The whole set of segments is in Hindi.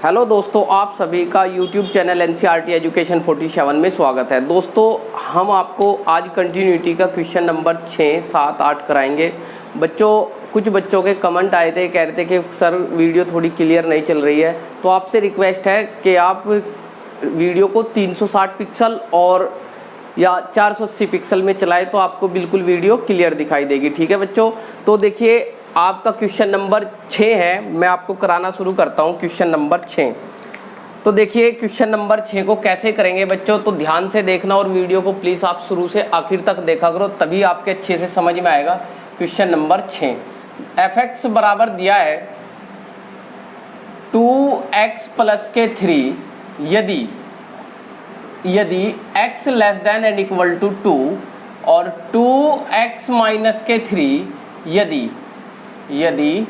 हेलो दोस्तों, आप सभी का YouTube चैनल NCERT एजुकेशन 47 में स्वागत है। दोस्तों, हम आपको आज कंटिन्यूटी का क्वेश्चन नंबर 6, 7, 8 कराएंगे। कुछ बच्चों के कमेंट आए थे, कह रहे थे कि सर वीडियो थोड़ी क्लियर नहीं चल रही है, तो आपसे रिक्वेस्ट है कि आप वीडियो को 360 पिक्सल और या 480 पिक्सल में चलाएं तो आपको बिल्कुल वीडियो क्लियर दिखाई देगी। ठीक है बच्चों, तो देखिए आपका क्वेश्चन नंबर 6 है। मैं आपको कराना शुरू करता हूँ क्वेश्चन नंबर 6। तो देखिए क्वेश्चन नंबर 6 को कैसे करेंगे बच्चों, तो ध्यान से देखना और वीडियो को प्लीज़ आप शुरू से आखिर तक देखा करो, तभी आपके अच्छे से समझ में आएगा। क्वेश्चन नंबर 6, fx बराबर दिया है 2x प्लस के 3 यदि x less than and equal to 2 और 2x माइनस के 3 यदि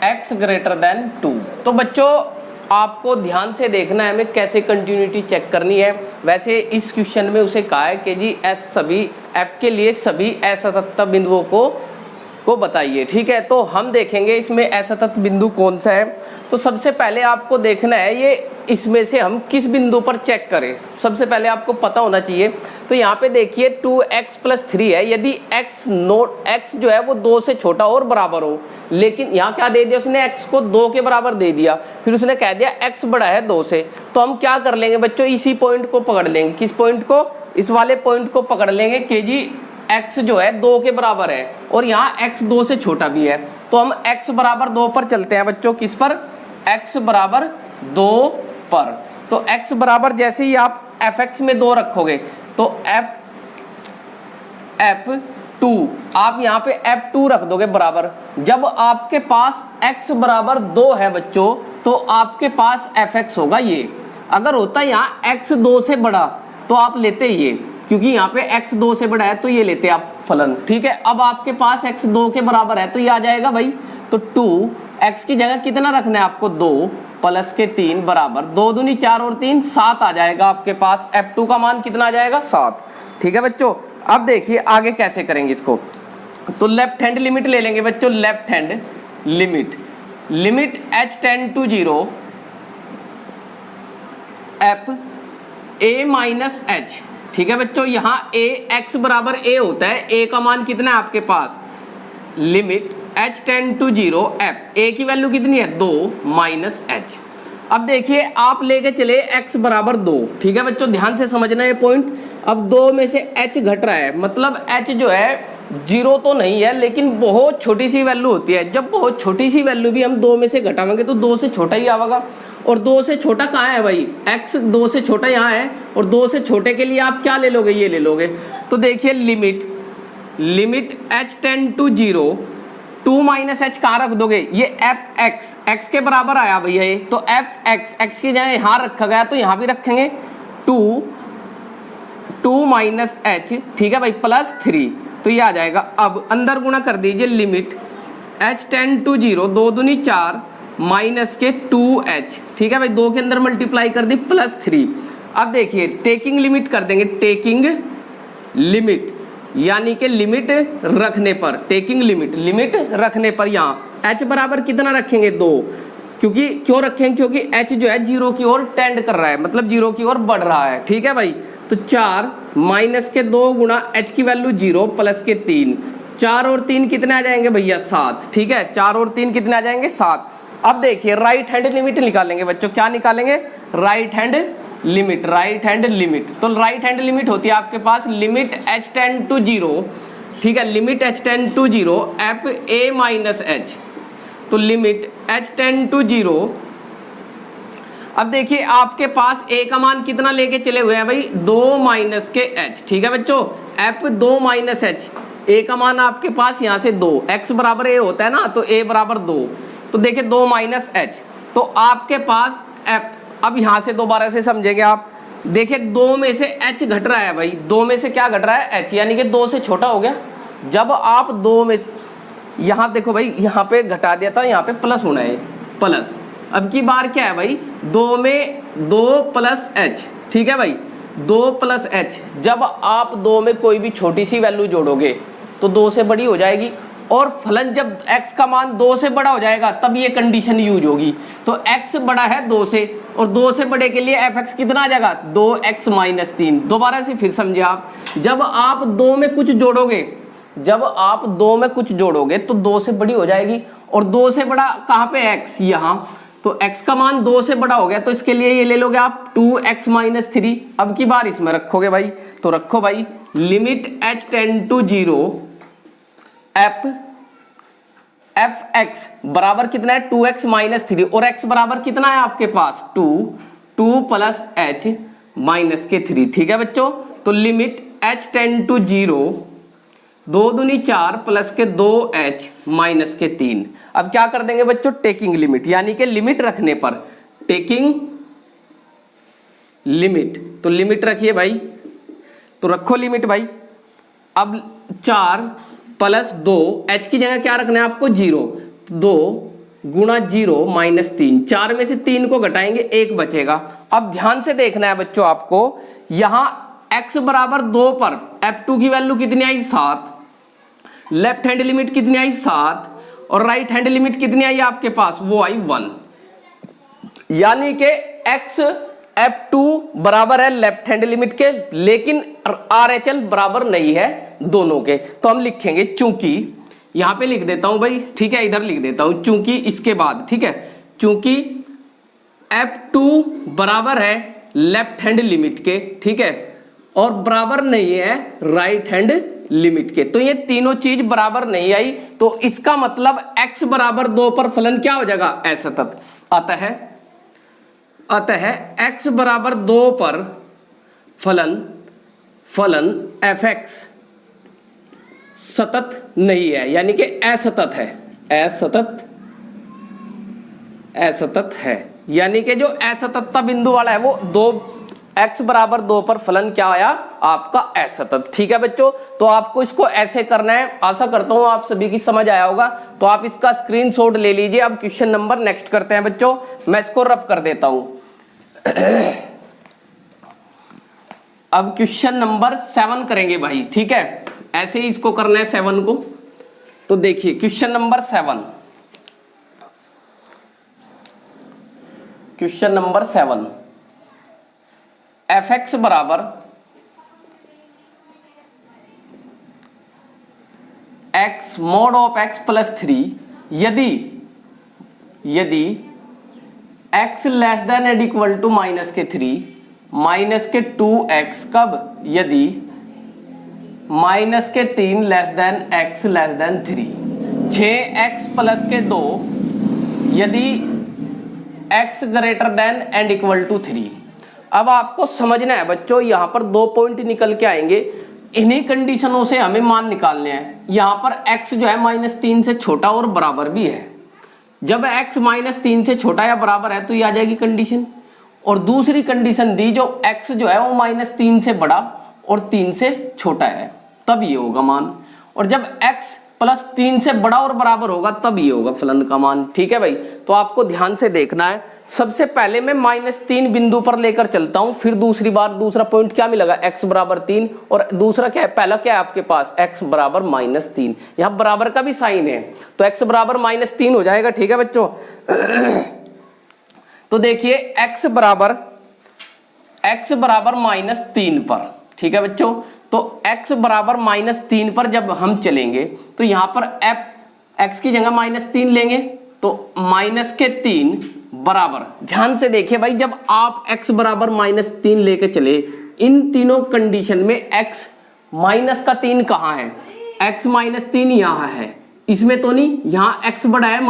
x ग्रेटर देन 2। तो बच्चों आपको ध्यान से देखना है हमें कैसे कंटिन्यूटी चेक करनी है। वैसे इस क्वेश्चन में उसे कहा है कि जी f के लिए सभी असतत बिंदुओं को बताइए। ठीक है, तो हम देखेंगे इसमें असतत बिंदु कौन सा है। तो सबसे पहले आपको देखना है ये इसमें से हम किस बिंदु पर चेक करें, सबसे पहले आपको पता होना चाहिए। तो यहाँ पे देखिए 2x प्लस 3 है, यदि x जो है वो 2 से छोटा और बराबर हो, लेकिन यहाँ क्या दे दिया उसने, x को 2 के बराबर दे दिया, फिर उसने कह दिया x बड़ा है 2 से। तो हम क्या कर लेंगे बच्चों, इसी पॉइंट को पकड़ लेंगे। किस पॉइंट को, इस वाले पॉइंट को पकड़ लेंगे कि जी x जो है 2 के बराबर है और यहाँ x 2 से छोटा भी है। तो हम x बराबर 2 पर चलते हैं बच्चों। किस पर, x बराबर 2 पर। तो x बराबर जैसे ही आप fx में 2 रखोगे तो f2 आप यहाँ पे f2 रख दोगे बराबर। जब आपके पास x बराबर 2 है बच्चों तो आपके पास fx होगा ये। अगर होता यहाँ x 2 से बड़ा तो आप लेते ये, क्योंकि यहाँ पे x 2 से बड़ा है तो ये लेते आप फलन। ठीक है, अब आपके पास x 2 के बराबर है तो ये आ जाएगा भाई। तो 2x की जगह कितना रखना है आपको, 2 प्लस के 3 बराबर 2 दूनी 4 और 3 7 आ जाएगा आपके पास। f2 का मान कितना आ जाएगा, 7। ठीक है बच्चों, अब देखिए आगे कैसे करेंगे इसको। तो लेफ्ट हैंड लिमिट ले लेंगे बच्चों। Left hand limit h tend to 0 f a minus h। ठीक है बच्चों, यहाँ x बराबर a होता है, a का मान कितना है आपके पास, limit h tend to 0 f a की वैल्यू कितनी है, 2 माइनस h। अब देखिए आप लेके चले x बराबर 2। ठीक है बच्चों, ध्यान से समझना है पॉइंट। अब 2 में से h घट रहा है, मतलब h जो है 0 तो नहीं है लेकिन बहुत छोटी सी वैल्यू होती है। जब बहुत छोटी सी वैल्यू भी हम 2 में से घटाएंगे तो 2 से छोटा ही आएगा। और 2 से छोटा कहाँ है भाई, x 2 से छोटा यहाँ है, और 2 से छोटे के लिए आप क्या ले लोगे, ये ले लोगे। तो देखिए limit h tend to 0 2 minus h कहाँ रख दोगे, ये x के बराबर आया भैया ये। तो x की जगह यहाँ रखा गया तो यहाँ भी रखेंगे 2 माइनस h। ठीक है भाई, प्लस 3, तो ये आ जाएगा। अब अंदर गुणा कर दीजिए, लिमिट h टेंड टू 0 2 दूनी 4 माइनस के 2h। ठीक है भाई, 2 के अंदर मल्टीप्लाई कर दी प्लस 3। अब देखिए टेकिंग लिमिट कर देंगे, टेकिंग लिमिट यानी कि लिमिट रखने पर, टेकिंग लिमिट रखने पर यहाँ h बराबर कितना रखेंगे, 2। क्यों रखेंगे, क्योंकि h जो है 0 की ओर टेंड कर रहा है, मतलब 0 की ओर बढ़ रहा है। ठीक है भाई, तो 4 माइनस के 2 गुणा h की वैल्यू 0 प्लस के 3, 4 और 3 कितने आ जाएंगे भैया, 7। ठीक है, 4 और 3 कितने आ जाएंगे, 7। अब देखिए राइट हैंड लिमिट निकालेंगे बच्चों। क्या निकालेंगे, राइट हैंड लिमिट। तो राइट हैंड लिमिट होती है आपके पास लिमिट h टेंड टू 0। ठीक है, limit h tend to 0 f a minus h। तो लिमिट h टेंड टू 0। अब देखिए आपके पास a का मान कितना लेके चले हुए हैं भाई, 2 माइनस के h। ठीक है बच्चों, f 2 माइनस h, a का मान आपके पास यहाँ से 2, x बराबर a होता है ना, तो a बराबर 2। तो देखिए 2 माइनस h, तो आपके पास f। अब यहाँ से दोबारा से समझेंगे आप। देखिए 2 में से h घट रहा है भाई, 2 में से क्या घट रहा है, h, यानी कि 2 से छोटा हो गया। जब आप 2 में, यहाँ देखो भाई, यहाँ पे घटा दिया था, यहाँ पे प्लस होना है, प्लस। अब की बार क्या है भाई, 2 में 2 प्लस h। ठीक है भाई, 2 प्लस h। जब आप 2 में कोई भी छोटी सी वैल्यू जोड़ोगे तो 2 से बड़ी हो जाएगी, और फलन जब x का मान 2 से बड़ा हो जाएगा तब ये कंडीशन यूज होगी। तो x बड़ा है 2 से, और 2 से बड़े के लिए fx कितना आ जाएगा 2x माइनस 3। दोबारा से फिर समझे आप, जब आप 2 में कुछ जोड़ोगे, जब आप 2 में कुछ जोड़ोगे तो 2 से बड़ी हो जाएगी, और 2 से बड़ा कहाँ पे x, यहाँ। तो x का मान 2 से बड़ा हो गया तो इसके लिए ये ले लोगे आप 2x माइनस 3। अब की बार इसमें रखोगे भाई, तो रखो भाई limit h tend to 0 f x बराबर कितना है 2x माइनस 3, और x बराबर कितना है आपके पास 2 प्लस h माइनस के 3। ठीक है बच्चों, तो लिमिट h टेंड टू 0 2 दूनी 4 प्लस के 2h माइनस के 3। अब क्या कर देंगे बच्चों, टेकिंग लिमिट, यानी कि लिमिट रखने पर, टेकिंग लिमिट, तो लिमिट रखिए भाई, तो रखो लिमिट भाई। अब 4 प्लस 2, h की जगह क्या रखना है आपको 0, 2 गुणा 0 माइनस 3, 4 में से 3 को घटाएंगे 1 बचेगा। अब ध्यान से देखना है बच्चों आपको, यहां x बराबर 2 पर f2 की वैल्यू कितनी आई 7, लेफ्ट हैंड लिमिट कितनी आई 7, और राइट हैंड लिमिट कितनी आई आपके पास, वो आई 1। यानी कि x f2 बराबर है लेफ्ट हैंड लिमिट के, लेकिन RHL बराबर नहीं है दोनों के। तो हम लिखेंगे चूंकि, यहां पे लिख देता हूं भाई, ठीक है, इधर लिख देता हूं चूंकि, इसके बाद ठीक है, चूंकि f2 बराबर है लेफ्ट हैंड लिमिट के, ठीक है, और बराबर नहीं है राइट हैंड लिमिट के, तो ये तीनों चीज बराबर नहीं आई, तो इसका मतलब x बराबर 2 पर फलन क्या हो जाएगा असतत। अतः x बराबर 2 पर फलन fx सतत नहीं है, यानी कि असतत है, असतत है, यानी कि जो असततता बिंदु वाला है वो 2, x बराबर 2 पर फलन क्या आया आपका असतत। ठीक है बच्चों, तो आपको इसको ऐसे करना है, आशा करता हूं आप सभी की समझ आया होगा। तो आप इसका स्क्रीनशॉट ले लीजिए। अब क्वेश्चन नंबर नेक्स्ट करते हैं बच्चों, मैं इसको रब कर देता हूं। अब क्वेश्चन नंबर 7 करेंगे भाई, ठीक है, ऐसे ही इसको करना है 7 को। तो देखिए question number 7, question number 7, fx बराबर x mod of x plus 3 यदि x less than and equal to minus के 3 माइनस के 2x, कब, यदि माइनस के 3 less than x less than 3, 6x plus के 2 यदि x greater than and equal to 3। अब आपको समझना है बच्चों, यहां पर 2 पॉइंट निकल के आएंगे, इन्हीं कंडीशनों से हमें मान निकालने हैं। यहां पर x जो है -3 से छोटा और बराबर भी है, जब x -3 से छोटा या बराबर है तो ये आ जाएगी कंडीशन। और दूसरी कंडीशन दी, जो x जो है वो -3 से बड़ा और 3 से छोटा है, तब ये होगा मान। और जब x प्लस 3 से बड़ा और बराबर होगा तब ये होगा फलन का मान। ठीक है भाई, तो आपको ध्यान से देखना है। सबसे पहले मैं -3 बिंदु पर लेकर चलता हूं, फिर दूसरी बार दूसरा पॉइंट क्या मिलेगा, x बराबर 3, और दूसरा क्या है, पहला क्या है आपके पास, x बराबर -3। यहां बराबर का भी साइन है, तो x बराबर -3 हो जाएगा। ठीक है बच्चों, तो देखिए x बराबर -3 पर, ठीक है बच्चों, तो x बराबर -3 पर जब हम चलेंगे तो यहां पर x की जगह -3 लेंगे, तो -3 बराबर, ध्यान से देखिए भाई, जब आप x बराबर -3 लेके चले, इन तीनों कंडीशन में x -3 कहां है, x -3 यहां है, इसमें तो नहीं, यहां x बड़ा है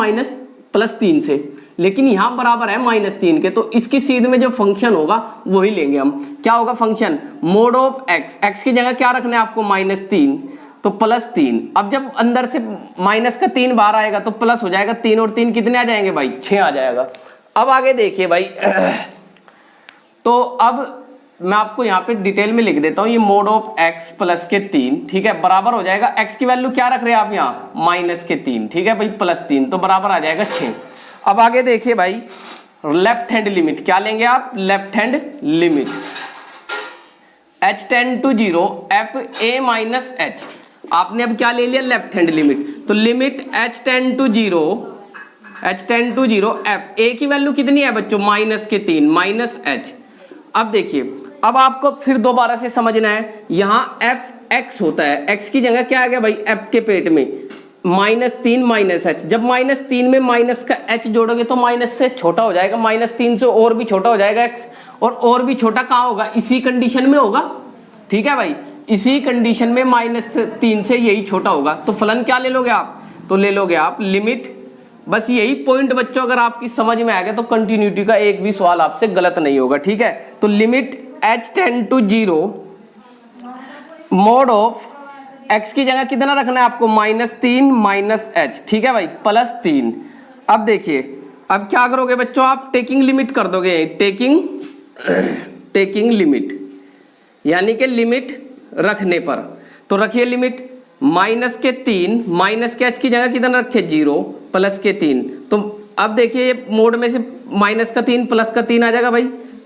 +3 से, लेकिन यहां बराबर है -3 के, तो इसकी सीध में जो फंक्शन होगा वही लेंगे हम। क्या होगा फंक्शन, मोड ऑफ x की जगह क्या रखना है आपको -3, तो +3। अब जब अंदर से -3 बाहर आएगा तो प्लस हो जाएगा, 3 और 3 कितने आ जाएंगे भाई, 6 आ जाएगा। अब आगे देखिए भाई, तो अब मैं आपको यहाँ पे डिटेल में लिख देता हूँ, ये मोड ऑफ x प्लस के 3, ठीक है, बराबर हो जाएगा, x की वैल्यू क्या रख रहे हैं आप यहाँ -3, ठीक है भाई, +3, तो बराबर आ जाएगा 6। अब आगे देखिए भाई, लेफ्ट हैंड लिमिट क्या लेंगे आप, left hand limit h tend to 0 f a - h, आपने अब क्या ले लिया, लेफ्ट हैंड लिमिट। तो limit h tend to zero f, a की वैल्यू कितनी है बच्चों माइनस के 3 माइनस h। अब देखिए, अब आपको फिर दोबारा से समझना है, यहाँ एफ एक्स होता है, एक्स की जगह क्या आ गया भाई एफ के पेट में -3 माइनस एच। जब -3 में माइनस का एच जोड़ोगे तो माइनस से छोटा हो जाएगा, -3 से और भी छोटा हो जाएगा एक्स, और भी छोटा कहाँ होगा, इसी कंडीशन में होगा। ठीक है भाई, इसी कंडीशन में -3 से यही छोटा होगा। तो फलन क्या ले लोगे आप, तो ले लोगे आप लिमिट। बस यही पॉइंट बच्चों अगर आपकी समझ में आ गया तो कंटिन्यूटी का एक भी सवाल आपसे गलत नहीं होगा। ठीक है, तो limit h tend to zero mod of x की जगह कितना रखना है आपको -3 माइनस h। ठीक है भाई, +3। अब देखिए, अब क्या करोगे बच्चों आप टेकिंग लिमिट कर दोगे, टेकिंग लिमिट यानी कि लिमिट रखने पर। तो रखिए लिमिट -3 माइनस के h की जगह कितना रखे 0 +3। तो अब देखिए ये मोड में से -3 +3 आ जाएगा भाई,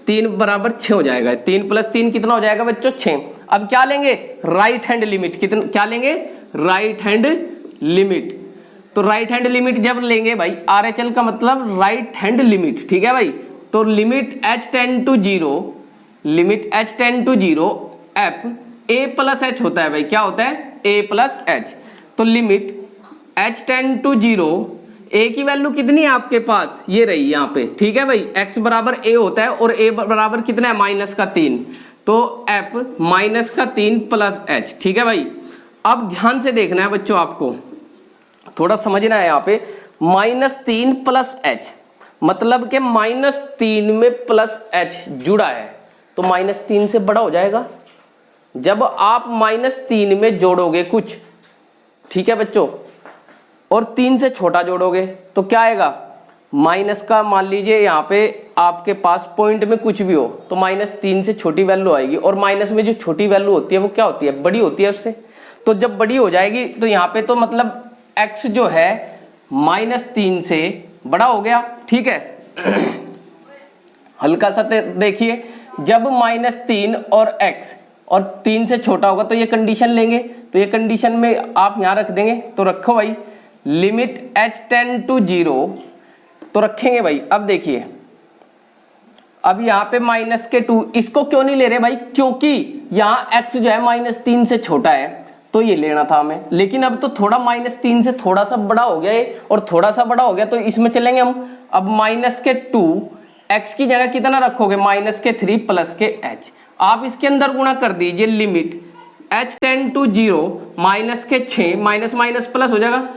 3 बराबर 6 हो जाएगा। 3 + 3 कितना हो जाएगा बच्चों 6। अब क्या लेंगे राइट हैंड लिमिट, कितना क्या लेंगे राइट हैंड लिमिट। तो राइट हैंड लिमिट जब लेंगे भाई, RHL का मतलब राइट हैंड लिमिट। ठीक है भाई, तो limit h tend to zero f a + h होता है भाई, क्या होता है a + h। तो limit h tend to zero, a की वैल्यू कितनी है आपके पास, ये रही यहाँ पे। ठीक है भाई, x बराबर a होता है और a बराबर कितना है -3, तो f -3 + h। ठीक है भाई, अब ध्यान से देखना है बच्चों, आपको थोड़ा समझना है यहाँ पे। -3 + h मतलब के -3 में +h जुड़ा है, तो -3 से बड़ा हो जाएगा। जब आप -3 में जोड़ोगे कुछ, ठीक है बच्चों, और 3 से छोटा जोड़ोगे तो क्या आएगा, माइनस का मान लीजिए यहाँ पे आपके पास पॉइंट में कुछ भी हो तो -3 से छोटी वैल्यू आएगी, और माइनस में जो छोटी वैल्यू होती है वो क्या होती है, बड़ी होती है उससे। तो जब बड़ी हो जाएगी तो यहाँ पे तो मतलब x जो है -3 से बड़ा हो गया। ठीक है हल्का सा देखिए, जब -3 और x और 3 से छोटा होगा तो ये कंडीशन लेंगे, तो ये कंडीशन में आप यहाँ रख देंगे। तो रखो भाई limit h tend to zero, तो रखेंगे भाई। अब देखिए, अब यहाँ पे -2, इसको क्यों नहीं ले रहे भाई, क्योंकि यहाँ x जो है -3 से छोटा है, तो ये लेना था हमें। लेकिन अब तो थोड़ा -3 से थोड़ा सा बड़ा हो गया है, और थोड़ा सा बड़ा हो गया तो इसमें चलेंगे हम। अब -2 x की जगह कितना रखोगे -3 + h। आप इसके अंदर गुणा कर दीजिए, limit h tend to zero -6 minus minus plus हो जाएगा,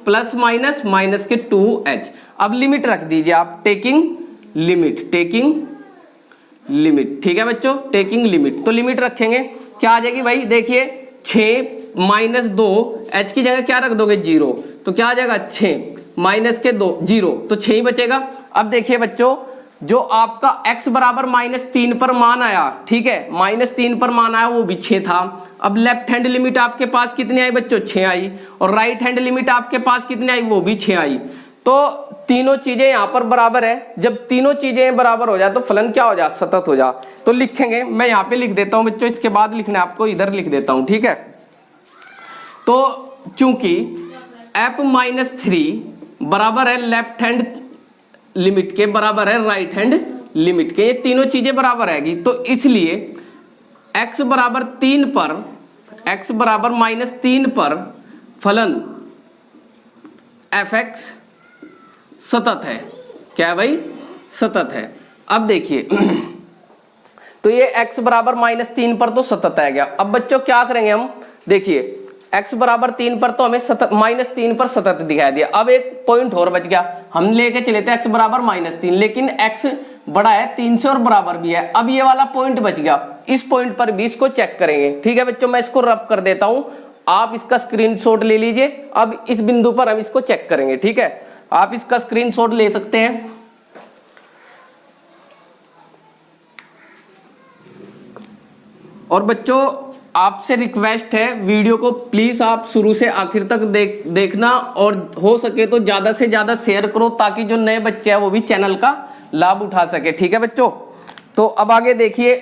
प्लस माइनस -2h। अब लिमिट रख दीजिए आप, टेकिंग लिमिट। ठीक है बच्चों, टेकिंग लिमिट। तो लिमिट रखेंगे, क्या आ जाएगी भाई, देखिए 6 - 2 h की जगह क्या रख दोगे 0, तो क्या आ जाएगा 6 - 2 0, तो 6 ही बचेगा। अब देखिए बच्चों, जो आपका x बराबर -3 पर मान आया, ठीक है, -3 पर मान आया वो भी 6 था। अब लेफ्ट हैंड लिमिट आपके पास कितनी आई बच्चों 6 आई, और राइट हैंड लिमिट आपके पास कितनी आई, वो भी 6 आई। तो तीनों चीजें यहाँ पर बराबर है। जब तीनों चीजें बराबर हो जाए तो फलन क्या हो जाए, सतत हो जा। तो लिखेंगे, मैं यहाँ पे लिख देता हूँ बच्चों, इसके बाद लिखना है आपको, इधर लिख देता हूँ। ठीक है, तो चूंकि f -3 बराबर है लेफ्ट हैंड लिमिट के, बराबर है राइट हैंड लिमिट के, ये तीनों चीजें बराबर आएगी, तो इसलिए x बराबर 3 पर, x बराबर -3 पर फलन fx सतत है। क्या है भाई, सतत है। अब देखिए तो ये x बराबर -3 पर तो सतत आ गया। अब बच्चों क्या करेंगे हम, देखिए x बराबर 3 पर तो हमें सतत, -3 पर सतत दिखाई दिया। अब एक पॉइंट और बच गया, हम लेके चले थे x बराबर -3, लेकिन x बड़ा है 3 से और बराबर भी है। अब ये वाला पॉइंट बच गया, इस पॉइंट पर भी इसको चेक करेंगे। ठीक है बच्चों, मैं इसको रब कर देता हूं, आप इसका स्क्रीनशॉट ले लीजिए। अब इस बिंदु पर हम इसको चेक करेंगे। ठीक है, आप इसका स्क्रीनशॉट ले सकते हैं। और बच्चों आपसे रिक्वेस्ट है, वीडियो को प्लीज आप शुरू से आखिर तक देखना, और हो सके तो ज्यादा से ज्यादा शेयर करो, ताकि जो नए बच्चे हैं वो भी चैनल का लाभ उठा सके। ठीक है बच्चों, तो अब आगे देखिए,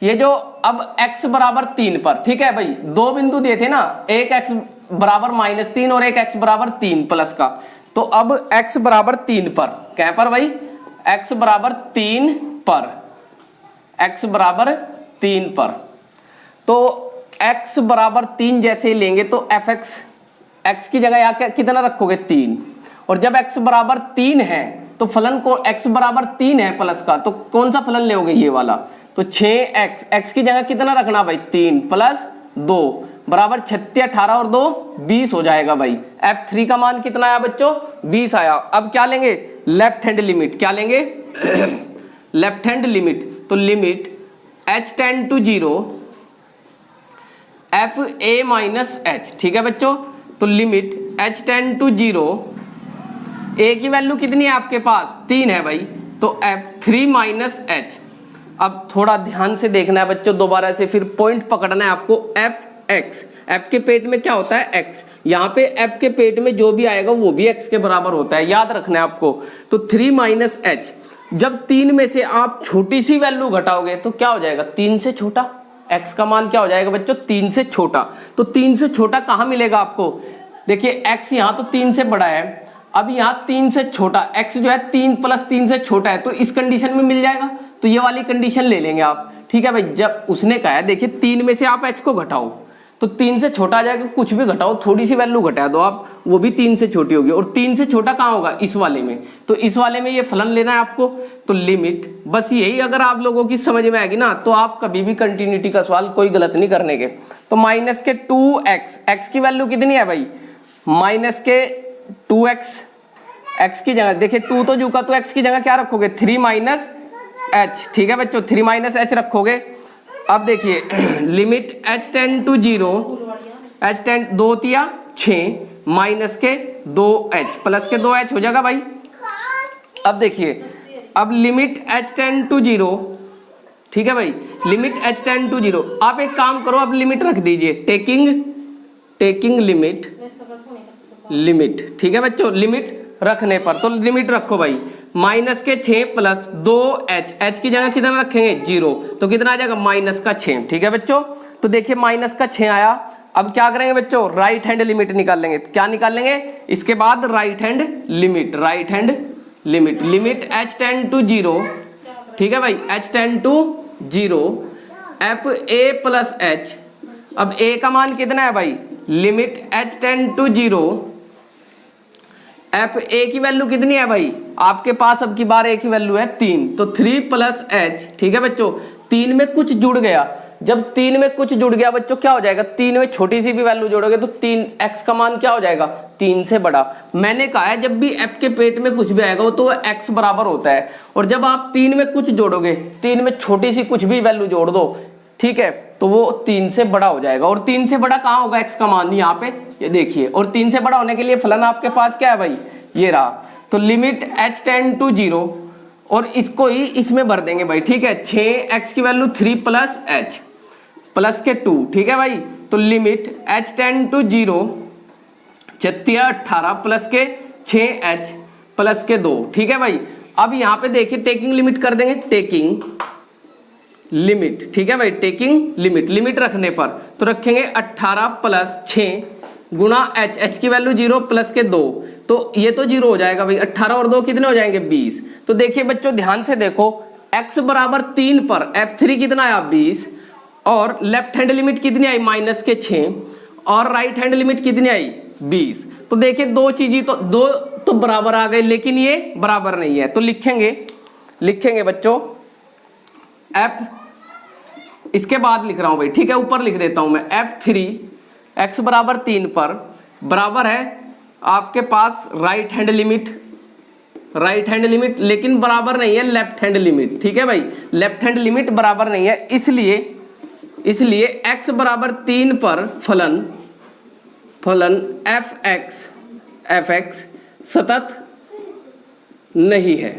ये जो अब x बराबर 3 पर, ठीक है भाई, दो बिंदु दिए थे ना, एक x बराबर -3 और एक x बराबर 3 प्लस का। तो अब x बराबर 3 पर, क्या पर भाई, x बराबर 3 पर, x बराबर 3 पर, तो x बराबर 3 जैसे ही लेंगे तो fx, x की जगह यहाँ कितना रखोगे 3, और जब x बराबर 3 है तो फलन को x बराबर 3 है प्लस का, तो कौन सा फलन लोगे, ये वाला। तो 6x, x की जगह कितना रखना भाई 3 प्लस 2 बराबर 36, 18 और 2 20 हो जाएगा भाई। f3 का मान कितना आया बच्चों, 20 आया। अब क्या लेंगे, लेफ्ट हैंड लिमिट, क्या लेंगे लेफ्ट हैंड लिमिट, तो limit h tend to 0 f a minus h, ठीक है बच्चों। तो limit h tend to 0, a की वैल्यू कितनी है आपके पास 3 है भाई, तो f3 माइनस h। अब थोड़ा ध्यान से देखना है बच्चों, दोबारा से फिर पॉइंट पकड़ना है आपको। fx, f के पेट में क्या होता है x, यहाँ पे f के पेट में जो भी आएगा वो भी x के बराबर होता है, याद रखना है आपको। तो 3 माइनस h, जब 3 में से आप छोटी सी वैल्यू घटाओगे तो क्या हो जाएगा, 3 से छोटा, x का मान क्या हो जाएगा बच्चों 3 से छोटा। तो 3 से छोटा कहाँ मिलेगा आपको, देखिए x यहाँ तो 3 से बड़ा है, अब यहाँ 3 से छोटा x जो है 3 प्लस 3 से छोटा है, तो इस कंडीशन में मिल जाएगा। तो ये वाली कंडीशन ले लेंगे आप, ठीक है भाई। जब उसने कहा है देखिए 3 में से आप h को घटाओ तो 3 से छोटा आ जाएगा, कुछ भी घटाओ, थोड़ी सी वैल्यू घटा दो आप, वो भी 3 से छोटी होगी, और 3 से छोटा कहाँ होगा, इस वाले में। तो इस वाले में ये फलन लेना है आपको। तो लिमिट, बस यही अगर आप लोगों की समझ में आएगी ना, तो आप कभी भी कंटिन्यूटी का सवाल कोई गलत नहीं करने के। तो माइनस के 2x, x की वैल्यू कितनी है भाई, माइनस के 2x, x की जगह देखिए 2 तो झुका, तो x की जगह क्या रखोगे 3 माइनस h, ठीक है बच्चों 3 माइनस h रखोगे। अब देखिए limit h tend to 0, h tend 2 तिया 6 माइनस के 2h प्लस के 2h हो जाएगा भाई। अब देखिए, अब लिमिट h टेंड टू 0, ठीक है भाई, लिमिट h टेंड टू 0। आप एक काम करो, अब लिमिट रख दीजिए, टेकिंग लिमिट, ठीक है बच्चों, लिमिट रखने पर, तो लिमिट रखो भाई माइनस के 6 प्लस 2h, h की जगह कितना रखेंगे 0, तो कितना आ जाएगा माइनस का 6, ठीक है बच्चों। तो देखिए माइनस का 6 आया। अब क्या करेंगे बच्चों, राइट हैंड लिमिट निकाल लेंगे। क्या निकाल लेंगे, इसके बाद right hand limit, limit h tend to 0, ठीक है भाई, h tend to 0 f a plus h। अब a का मान कितना है भाई, limit h tend to 0, f a की वैल्यू कितनी है भाई आपके पास, अब की बार ए की वैल्यू है 3, तो 3 प्लस h, ठीक है बच्चों। 3 में कुछ जुड़ गया, जब 3 में कुछ जुड़ गया बच्चों क्या हो जाएगा, 3 में छोटी सी भी वैल्यू जोड़ोगे तो 3x का मान क्या हो जाएगा 3 से बड़ा। मैंने कहा है जब भी f के पेट में कुछ भी आएगा तो x बराबर होता है, और जब आप 3 में कुछ जोड़ोगे, 3 में छोटी सी कुछ भी वैल्यू जोड़ दो, ठीक है, तो वो 3 से बड़ा हो जाएगा। और 3 से बड़ा कहाँ होगा x का मान, यहाँ पे ये देखिए। और 3 से बड़ा होने के लिए फलन आपके पास क्या है भाई, ये रहा। तो लिमिट h टेंड टू 0, और इसको ही इसमें भर देंगे भाई, ठीक है। 6x की वैल्यू 3 प्लस h प्लस के 2, ठीक है भाई। तो limit h tend to 0, 36 18 plus के 6h प्लस के 2, ठीक है भाई। अब यहाँ पे देखिए टेकिंग लिमिट कर देंगे, टेकिंग लिमिट, ठीक है भाई, टेकिंग लिमिट रखने पर तो रखेंगे 18 प्लस 6 गुणा h की वैल्यू 0 प्लस के 2, तो ये तो 0 हो जाएगा भाई। 18 और 2 कितने हो जाएंगे 20। तो देखिए बच्चों ध्यान से देखो, x बराबर 3 पर f3 कितना आया 20, और लेफ्ट हैंड लिमिट कितनी आई माइनस के 6, और राइट हैंड लिमिट कितनी आई 20। तो देखिए दो चीजें तो दो तो बराबर आ गए, लेकिन ये बराबर नहीं है। तो लिखेंगे बच्चों f, इसके बाद लिख रहा हूं भाई, ठीक है, ऊपर लिख देता हूं मैं, f3 x बराबर 3 पर बराबर है आपके पास राइट हैंड लिमिट, लेकिन बराबर नहीं है लेफ्ट हैंड लिमिट, ठीक है भाई। लेफ्ट हैंड लिमिट बराबर नहीं है, इसलिए x बराबर 3 पर फलन fx सतत नहीं है,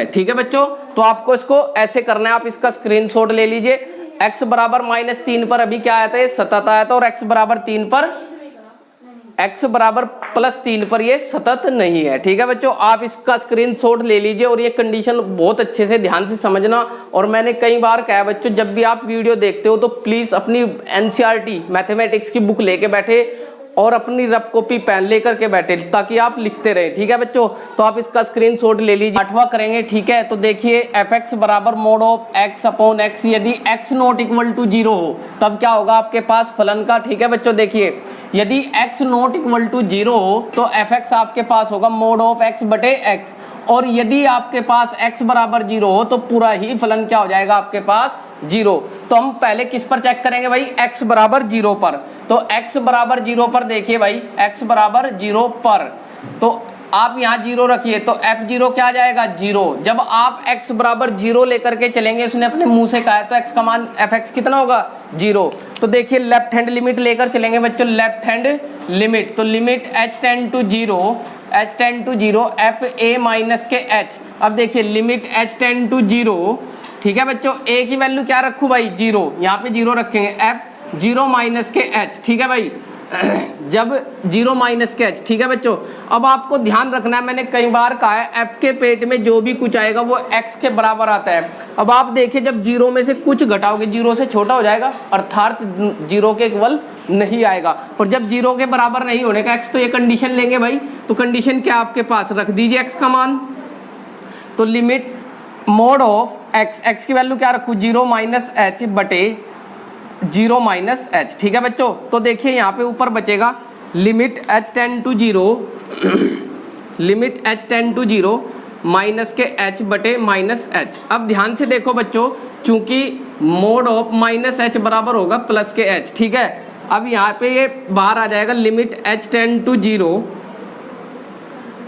ठीक है बच्चों। तो आपको इसको ऐसे करना है, आप इसका स्क्रीनशॉट ले लीजिए। x बराबर -3 पर अभी क्या आया था, ये सतत आया था, और x बराबर 3 पर x बराबर +3 पर ये सतत नहीं है। ठीक है बच्चों, आप इसका स्क्रीनशॉट ले लीजिए और ये कंडीशन बहुत अच्छे से ध्यान से समझना। और मैंने कई बार कहा बच्चों, जब भी आप वीडियो देखते हो तो प्लीज अपनी NCERT मैथमेटिक्स की बुक लेके बैठे और अपनी रफ कॉपी पेन लेकर के बैठे ताकि आप लिखते रहे। ठीक है बच्चों, तो आप इसका स्क्रीनशॉट ले लीजिए। 8वां करेंगे। ठीक है, तो देखिए fx बराबर mod of x upon x, यदि x नॉट इक्वल टू 0 हो तब क्या होगा आपके पास फलन का। ठीक है बच्चों, देखिए यदि x नॉट इक्वल टू 0 हो तो fx आपके पास होगा mod ऑफ x बटे x, और यदि आपके पास x बराबर 0 हो तो पूरा ही फलन क्या हो जाएगा आपके पास 0। तो हम पहले किस पर चेक करेंगे भाई, x बराबर 0 पर। तो x बराबर 0 पर देखिए भाई, x बराबर 0 पर तो आप यहाँ 0 रखिए तो f0 क्या आ जाएगा 0। जब आप x बराबर 0 लेकर के चलेंगे, उसने अपने मुंह से कहा है तो x का मान fx कितना होगा 0। तो देखिए लेफ्ट हैंड लिमिट लेकर चलेंगे बच्चों, लेफ्ट हैंड लिमिट। तो limit h tend to 0 f a minus के h। अब देखिए लिमिट h टेंड टू 0। ठीक है बच्चों, a की वैल्यू क्या रखूं भाई 0, यहाँ पे 0 रखेंगे, f 0 माइनस के h। ठीक है भाई, जब 0 माइनस के h। ठीक है बच्चों, अब आपको ध्यान रखना है, मैंने कई बार कहा है f के पेट में जो भी कुछ आएगा वो x के बराबर आता है। अब आप देखिए जब 0 में से कुछ घटाओगे 0 से छोटा हो जाएगा, अर्थात 0 के इक्वल नहीं आएगा। और जब 0 के बराबर नहीं होने का x, तो ये कंडीशन लेंगे भाई। तो कंडीशन क्या आपके पास, रख दीजिए x का मान। तो लिमिट मोड ऑफ x की वैल्यू क्या रखूँ 0 माइनस h बटे 0 माइनस h। ठीक है बच्चों, तो देखिए यहाँ पे ऊपर बचेगा limit h tend to 0 minus के h बटे माइनस h। अब ध्यान से देखो बच्चों, चूंकि मोड ऑफ माइनस h बराबर होगा प्लस के h। ठीक है, अब यहाँ पे ये बाहर आ जाएगा लिमिट h टेंड टू 0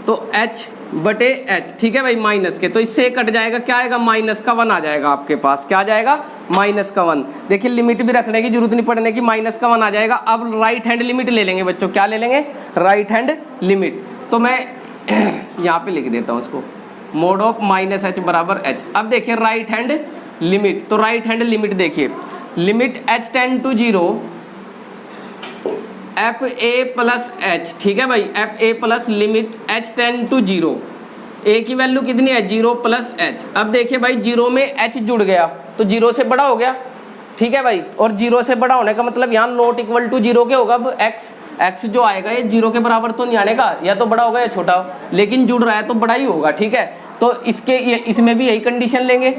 तो h बटे h। ठीक है भाई, माइनस के, तो इससे कट जाएगा, क्या आएगा माइनस का 1 आ जाएगा आपके पास। क्या आ जाएगा माइनस का 1। देखिए लिमिट भी रखने की जरूरत नहीं पड़ने की, माइनस का 1 आ जाएगा। अब राइट हैंड लिमिट ले लेंगे बच्चों, क्या ले लेंगे राइट हैंड लिमिट। तो मैं यहाँ पे लिख देता हूँ इसको, मोड ऑफ माइनस h बराबर h। अब देखिए राइट हैंड लिमिट, तो राइट हैंड लिमिट देखिए, limit h tend to 0 f a plus h। ठीक है भाई, f a plus limit h tend to 0, a की वैल्यू कितनी है 0 प्लस h। अब देखिए भाई 0 में h जुड़ गया तो 0 से बड़ा हो गया। ठीक है भाई, और 0 से बड़ा होने का मतलब यहाँ नॉट इक्वल टू 0 के होगा। अब x जो आएगा ये 0 के बराबर तो नहीं आने का, या तो बड़ा होगा या छोटा हो, लेकिन जुड़ रहा है तो बड़ा ही होगा। ठीक है, तो इसमें भी यही कंडीशन लेंगे।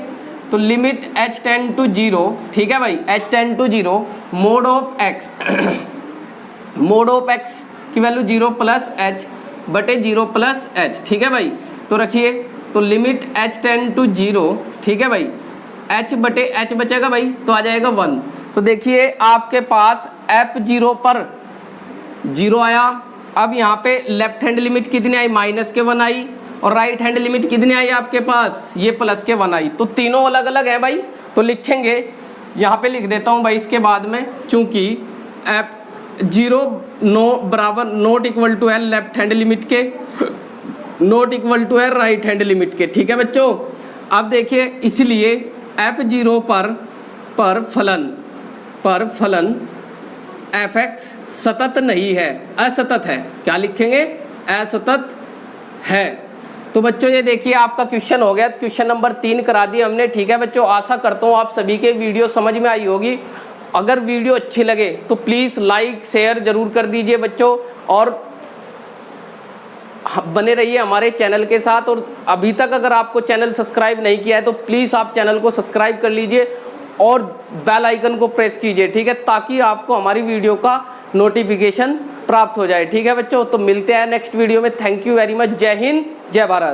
तो लिमिट h टेंड टू 0, ठीक है भाई, h tend to 0 mod of x mod of x की वैल्यू 0 प्लस h बटे 0 प्लस h। ठीक है भाई, तो रखिए, तो लिमिट h टेंड टू 0। ठीक है भाई, h बटे h बचेगा भाई, तो आ जाएगा 1। तो देखिए आपके पास f0 पर 0 आया। अब यहाँ पे लेफ्ट हैंड लिमिट कितनी आई माइनस के 1 आई, और राइट हैंड लिमिट कितनी आई आपके पास ये प्लस के 1 आई। तो तीनों अलग अलग है भाई, तो लिखेंगे, यहाँ पे लिख देता हूँ भाई इसके बाद में, चूंकि f0 बराबर नॉट इक्वल टू है लेफ्ट हैंड लिमिट के, नॉट इक्वल टू है राइट हैंड लिमिट के। ठीक है बच्चों, अब देखिए इसलिए f0 पर फलन fx सतत नहीं है, असतत है। क्या लिखेंगे, असतत है। तो बच्चों ये देखिए आपका क्वेश्चन हो गया, क्वेश्चन नंबर 3 करा दिया हमने। ठीक है बच्चों, आशा करता हूँ आप सभी के वीडियो समझ में आई होगी। अगर वीडियो अच्छी लगे तो प्लीज़ लाइक शेयर जरूर कर दीजिए बच्चों, और बने रहिए हमारे चैनल के साथ। और अभी तक अगर आपको चैनल सब्सक्राइब नहीं किया है तो प्लीज़ आप चैनल को सब्सक्राइब कर लीजिए और बेल आइकन को प्रेस कीजिए। ठीक है, ताकि आपको हमारी वीडियो का नोटिफिकेशन प्राप्त हो जाए। ठीक है बच्चों, तो मिलते हैं नेक्स्ट वीडियो में। Thank you very much. जय हिंद, जय भारत।